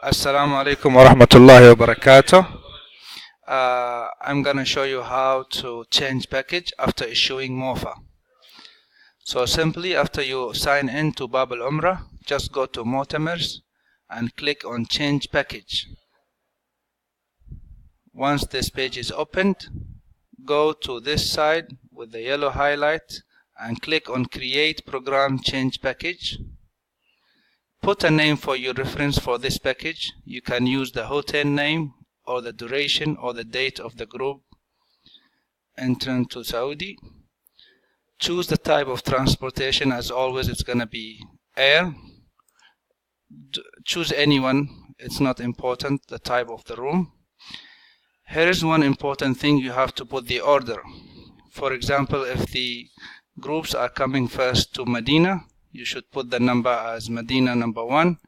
Assalamu alaikum wa rahmatullahi wa barakatuh. I'm gonna show you how to change package after issuing MOFA. So simply after you sign in to Bab al-Umrah, just go to Mu'tamers and click on change package. Once this page is opened, go to this side with the yellow highlight and click on create program change package. Put a name for your reference for this package. You can use the hotel name or the duration or the date of the group entering to Saudi. Choose the type of transportation. As always, it's going to be air. Choose anyone. It's not important, the type of the room. Here is one important thing. You have to put the order. For example, if the groups are coming first to Medina, you should put the number as Medina number 1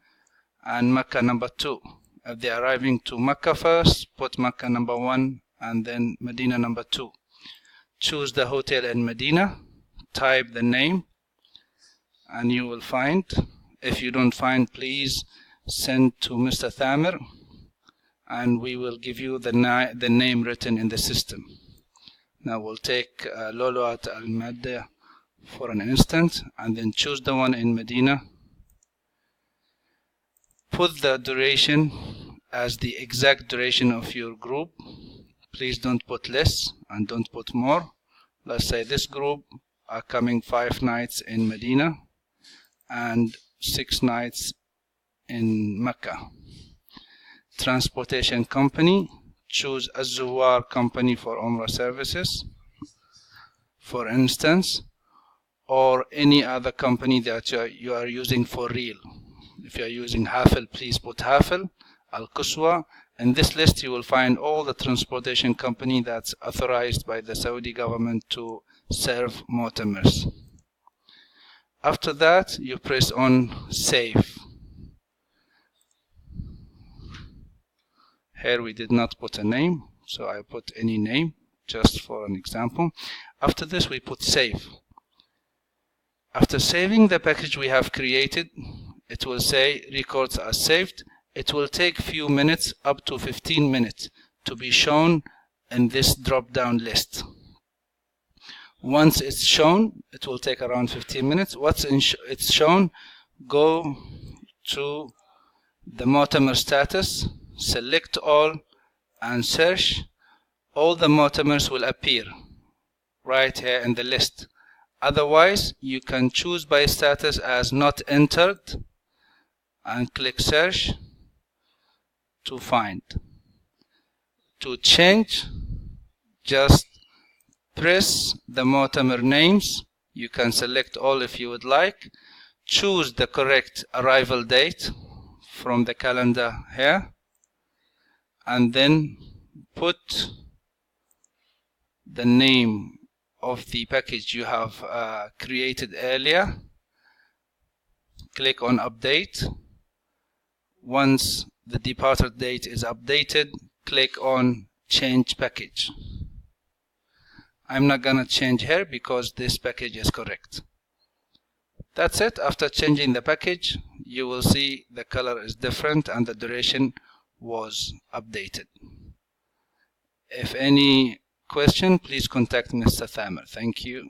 and Mecca number 2. If they are arriving to Mecca first, put Mecca number 1 and then Medina number 2. Choose the hotel in Medina, type the name, and you will find. If you don't find, please send to Mr. Thamer and we will give you the name written in the system. Now we'll take Luluat Al-Madda for an instant and then choose the one in Medina. Put the duration as the exact duration of your group. Please don't put less and don't put more. Let's say this group are coming 5 nights in Medina and 6 nights in Mecca. Transportation company, choose Az-Zuwar company for Umrah services, for instance, or any other company that you are using for real. If you are using Hafel, please put Hafel, Al-Quswa. In this list you will find all the transportation company that's authorized by the Saudi government to serve Mu'tamers. After that you press on save. Here we did not put a name, so I put any name just for an example. After this we put save. After saving the package we have created, it will say records are saved. It will take few minutes, up to 15 minutes, to be shown in this drop-down list. Once it's shown, it will take around 15 minutes. Once it's shown, go to the Mu'tamer status, select all, and search. All the Mu'tamers will appear right here in the list. Otherwise, you can choose by status as not entered and click search to find. To change, just press the Mu'tamer names. You can select all if you would like. Choose the correct arrival date from the calendar here and then put the name of the package you have created earlier. Click on update. Once the departure date is updated, click on change package. I'm not gonna change here because this package is correct. That's it. After changing the package, you will see the color is different and the duration was updated. If any question, please contact Mr. Thamer. Thank you.